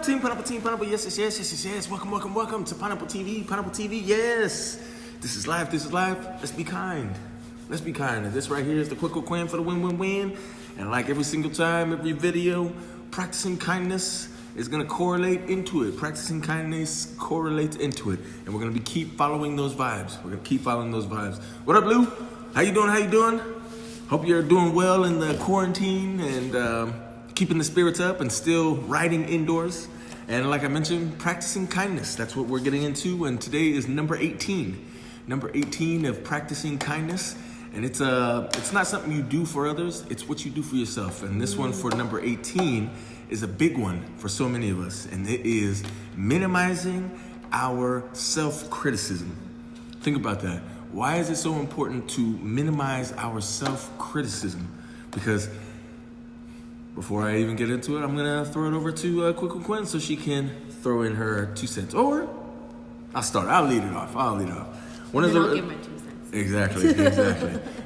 up, team? PineAPPLe team, PineAPPLe, yes. Welcome to PineAPPLe TV, PineAPPLe TV, yes. This is live. Let's be kind. And this right here is the quick win for the win. And like every single time, every video, practicing kindness is gonna correlate into it. Practicing kindness correlates into it. And we're gonna keep following those vibes. What up, Lou? How you doing? Hope you're doing well in the quarantine and keeping the spirits up and still riding indoors. And like I mentioned, practicing kindness. That's what we're getting into. And today is number 18. Number 18 of practicing kindness. And it's not something you do for others, it's what you do for yourself. And this one for number 18 is a big one for so many of us. And it is minimizing our self-criticism. Think about that. Why is it so important to minimize our self-criticism? Because before I even get into it, I'm gonna throw it over to Quick Quinn so she can throw in her 2 cents. Or I'll lead it off. I'll give my 2 cents. Exactly.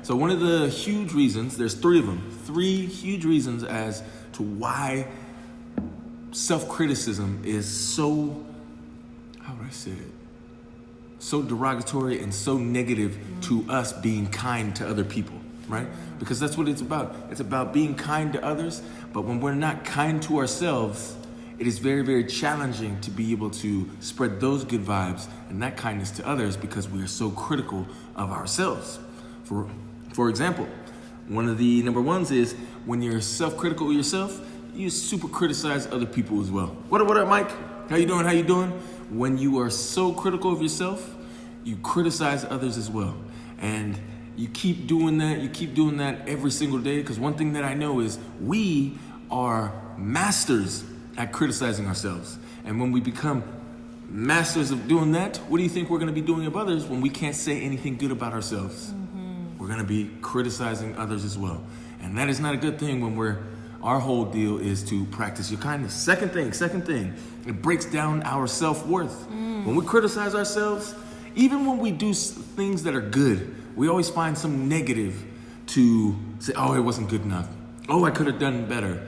So one of the huge reasons, there's 3 of them, 3 huge reasons as to why self-criticism is so, how would I say it? So derogatory and so negative to us being kind to other people, right? Because that's what it's about. It's about being kind to others, but when we're not kind to ourselves, it is very, very challenging to be able to spread those good vibes and that kindness to others because we are so critical of ourselves. For example, one of the number ones is when you're self-critical of yourself, you super criticize other people as well. What up, Mike? How you doing? When you are so critical of yourself, you criticize others as well. And you keep doing that every single day, because one thing that I know is we are masters at criticizing ourselves. And when we become masters of doing that, what do you think we're gonna be doing of others when we can't say anything good about ourselves? We're gonna be criticizing others as well. And that is not a good thing when our whole deal is to practice your kindness. Second thing, it breaks down our self-worth. When we criticize ourselves, even when we do things that are good, we always find some negative to say, oh, it wasn't good enough. Oh, I could have done better.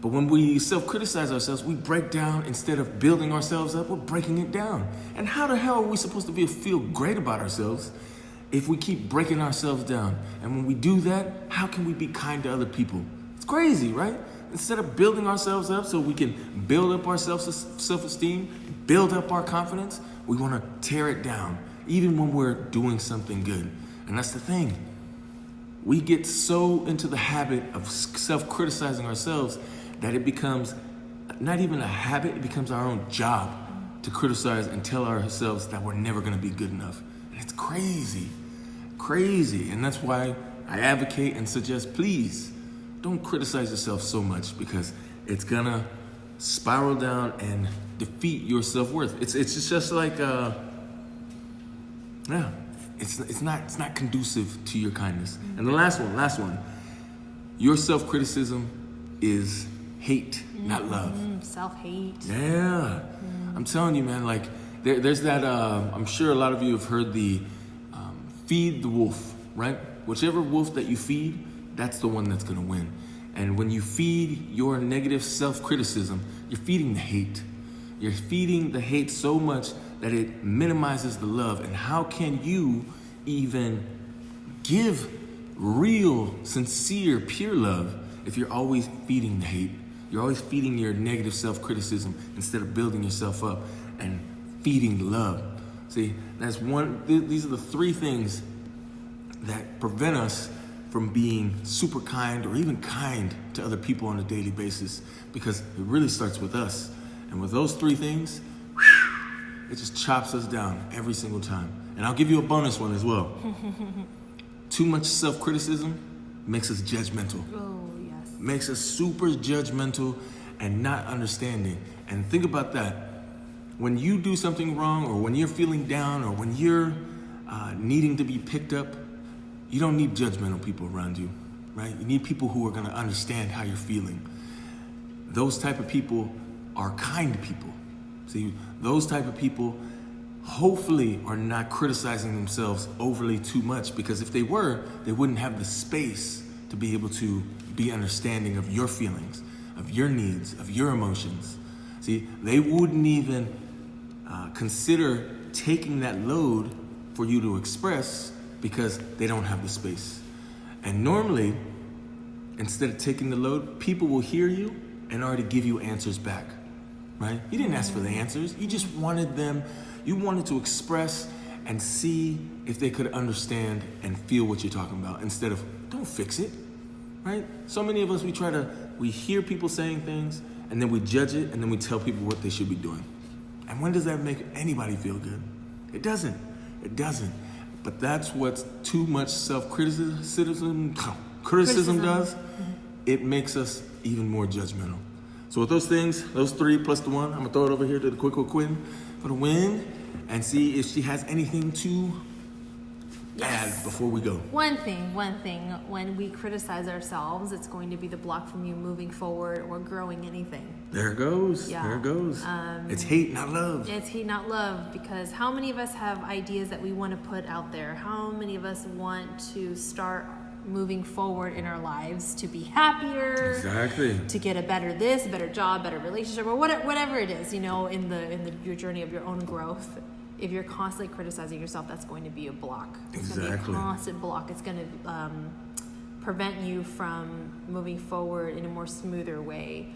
But when we self-criticize ourselves, we break down. Instead of building ourselves up, we're breaking it down. And how the hell are we supposed to feel great about ourselves if we keep breaking ourselves down? And when we do that, how can we be kind to other people? It's crazy, right? Instead of building ourselves up so we can build up our self-esteem, build up our confidence, we want to tear it down, even when we're doing something good. And that's the thing. We get so into the habit of self-criticizing ourselves that it becomes not even a habit, it becomes our own job to criticize and tell ourselves that we're never going to be good enough. And it's crazy. And that's why I advocate and suggest, please, don't criticize yourself so much, because it's going to spiral down and defeat your self-worth. It's just like, it's not conducive to your kindness. And the last one, your self-criticism is hate, not love. Self-hate. Yeah. I'm telling you, man, like there's that, I'm sure a lot of you have heard the feed the wolf, right? Whichever wolf that you feed, that's the one that's gonna win. And when you feed your negative self-criticism, you're feeding the hate. You're feeding the hate so much that it minimizes the love. And how can you even give real, sincere, pure love if you're always feeding the hate? You're always feeding your negative self-criticism instead of building yourself up and feeding the love. See, these are the 3 things that prevent us from being super kind or even kind to other people on a daily basis, because it really starts with us. And with those 3 things, it just chops us down every single time. And I'll give you a bonus one as well. Too much self-criticism makes us judgmental. Oh, yes. Makes us super judgmental and not understanding. And think about that. When you do something wrong, or when you're feeling down, or when you're needing to be picked up, you don't need judgmental people around you, right? You need people who are gonna understand how you're feeling. Those type of people are kind people. See, those type of people hopefully are not criticizing themselves overly too much, because if they were, they wouldn't have the space to be able to be understanding of your feelings, of your needs, of your emotions. See, See, they wouldn't even consider taking that load for you to express because they don't have the space. And normally, instead of taking the load, people will hear you and already give you answers back, right? You didn't ask for the answers. You just wanted them, you wanted to express and see if they could understand and feel what you're talking about instead of, don't fix it, right? So many of us, we hear people saying things and then we judge it and then we tell people what they should be doing. And when does that make anybody feel good? It doesn't. It doesn't. But that's what too much self-criticism does. It makes us even more judgmental. So with those things, those 3 plus the 1, I'm gonna throw it over here to the quick Quinn for the win and see if she has anything to add before we go. One thing, when we criticize ourselves, it's going to be the block from you moving forward or growing anything. There it goes. Yeah. There it goes. It's hate, not love. It's hate, not love, because how many of us have ideas that we want to put out there? How many of us want to start moving forward in our lives to be happier? Exactly. To get a better this, a better job, better relationship, or whatever it is, you know, in your journey of your own growth. If you're constantly criticizing yourself, that's going to be a block. It's going to be a constant block. It's going to prevent you from moving forward in a more smoother way.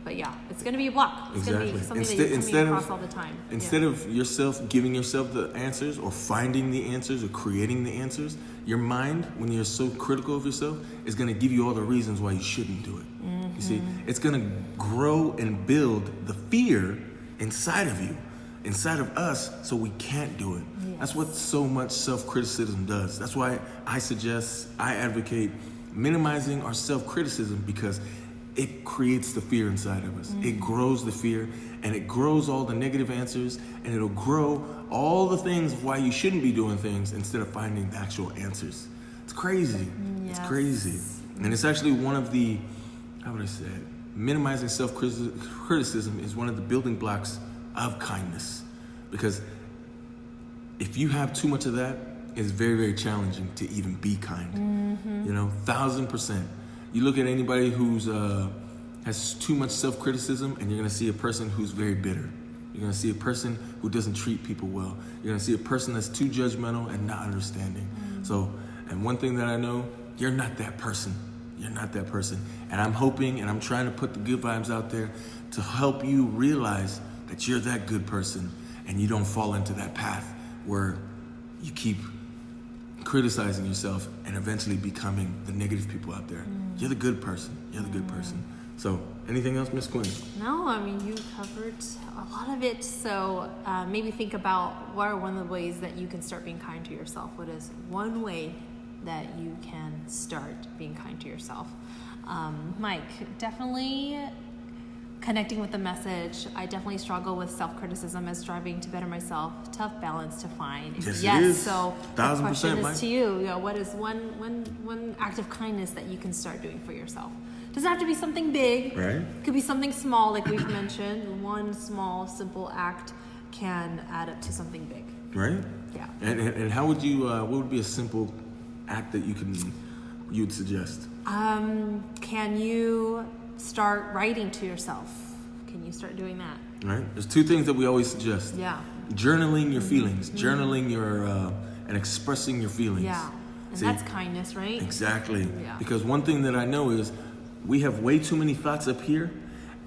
But yeah, it's going to be a block. It's going to be something that you're coming across all the time. Instead of yourself giving yourself the answers or finding the answers or creating the answers, your mind, when you're so critical of yourself, is going to give you all the reasons why you shouldn't do it. You see, it's going to grow and build the fear inside of you, inside of us, so we can't do it. That's what so much self-criticism does. That's why I advocate minimizing our self-criticism, because it creates the fear inside of us. It grows the fear, and it grows all the negative answers, and it'll grow all the things of why you shouldn't be doing things instead of finding the actual answers. It's crazy. It's crazy. And it's actually one of the, how would I say it? Minimizing self-criticism is one of the building blocks of kindness. Because if you have too much of that, it's very, very challenging to even be kind. You know, 1,000%. You look at anybody who's has too much self-criticism, and you're gonna see a person who's very bitter. You're gonna see a person who doesn't treat people well. You're gonna see a person that's too judgmental and not understanding. So, and one thing that I know, you're not that person. You're not that person. And I'm hoping, and I'm trying to put the good vibes out there to help you realize that you're that good person, and you don't fall into that path where you keep criticizing yourself and eventually becoming the negative people out there. You're the good person. You're the good person. So, anything else, Miss Quinn? No, I mean, you covered a lot of it. So maybe think about what are one of the ways that you can start being kind to yourself. What is one way that you can start being kind to yourself? Mike, definitely connecting with the message. I definitely struggle with self-criticism as striving to better myself. Tough balance to find. Yes, it is. So 1,000%, the question is Mike. to you. You know, what is one act of kindness that you can start doing for yourself? Doesn't have to be something big. Right. It could be something small, like we've mentioned. One small, simple act can add up to something big. Right. Yeah. And how would you? What would be a simple act that you'd suggest? Can you start writing to yourself? Can you start doing that? Right. There's 2 things that we always suggest. Yeah. Journaling your feelings, journaling your and expressing your feelings. Yeah. And See? that's kindness, right? Exactly. Yeah. Because one thing that I know is we have way too many thoughts up here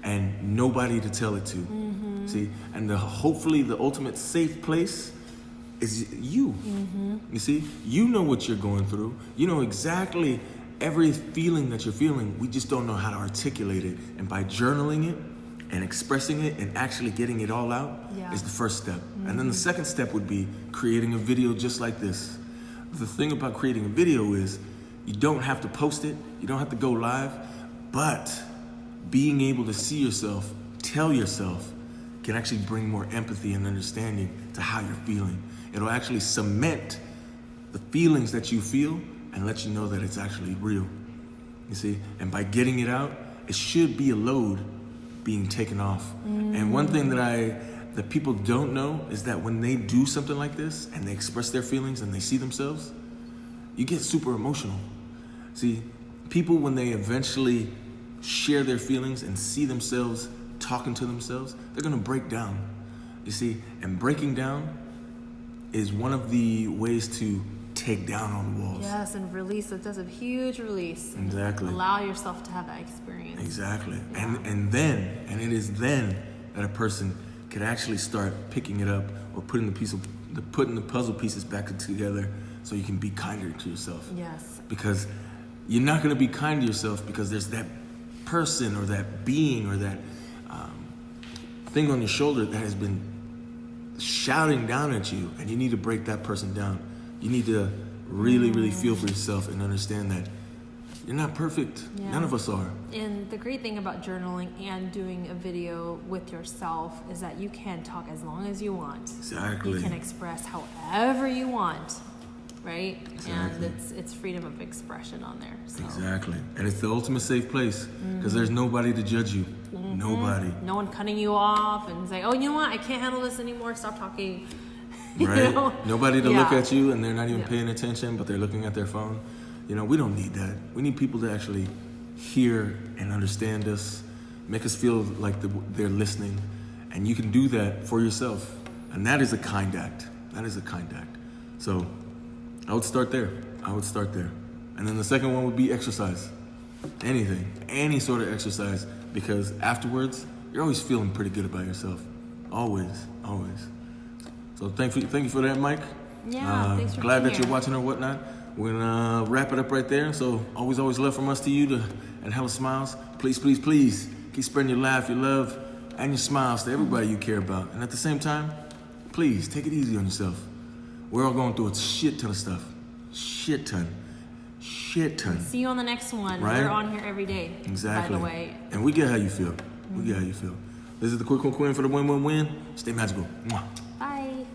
and nobody to tell it to. See, and hopefully the ultimate safe place is you. You see, you know what you're going through. You know exactly every feeling that you're feeling. We just don't know how to articulate it. And by journaling it and expressing it and actually getting it all out is the first step. And then the second step would be creating a video just like this. The thing about creating a video is you don't have to post it. You don't have to go live. But being able to see yourself, tell yourself, can actually bring more empathy and understanding to how you're feeling. It'll actually cement the feelings that you feel and let you know that it's actually real. You see? And by getting it out, it should be a load being taken off. And one thing that people don't know is that when they do something like this and they express their feelings and they see themselves, you get super emotional. See, people, when they eventually share their feelings and see themselves talking to themselves, they're gonna break down. You see, and breaking down is one of the ways to take down on the walls. Yes, and release. It does a huge release. Exactly. Allow yourself to have that experience. Exactly. Yeah. And it is then that a person could actually start picking it up or putting the puzzle pieces back together so you can be kinder to yourself. Yes. Because you're not going to be kind to yourself because there's that person or that being or that thing on your shoulder that has been shouting down at you, and you need to break that person down. You need to really, really feel for yourself and understand that you're not perfect. Yeah. None of us are. And the great thing about journaling and doing a video with yourself is that you can talk as long as you want. Exactly. You can express however you want, right? Exactly. And it's freedom of expression on there. So. Exactly. And it's the ultimate safe place because there's nobody to judge you. Nobody. No one cutting you off and saying, oh, you know what? I can't handle this anymore. Stop talking. Right? You know? Nobody to look Yeah. at you and they're not even Yeah. paying attention, but they're looking at their phone. You know, we don't need that. We need people to actually hear and understand us, make us feel like they're listening. And you can do that for yourself. And that is a kind act. That is a kind act. So I would start there. And then the second one would be exercise. Anything, any sort of exercise, because afterwards, you're always feeling pretty good about yourself. Always. So thank you for that, Mike. Yeah, thanks for glad being that you're here. watching or whatnot. We're gonna wrap it up right there. So always love from us to you and hella smiles. Please keep spreading your laugh, your love, and your smiles to everybody you care about. And at the same time, please take it easy on yourself. We're all going through a shit ton of stuff. Shit ton. See you on the next one. Right? We're on here every day. Exactly. By the way. And we get how you feel. This is the Quick Queen for the win-win-win. Stay magical. Mwah. Bye.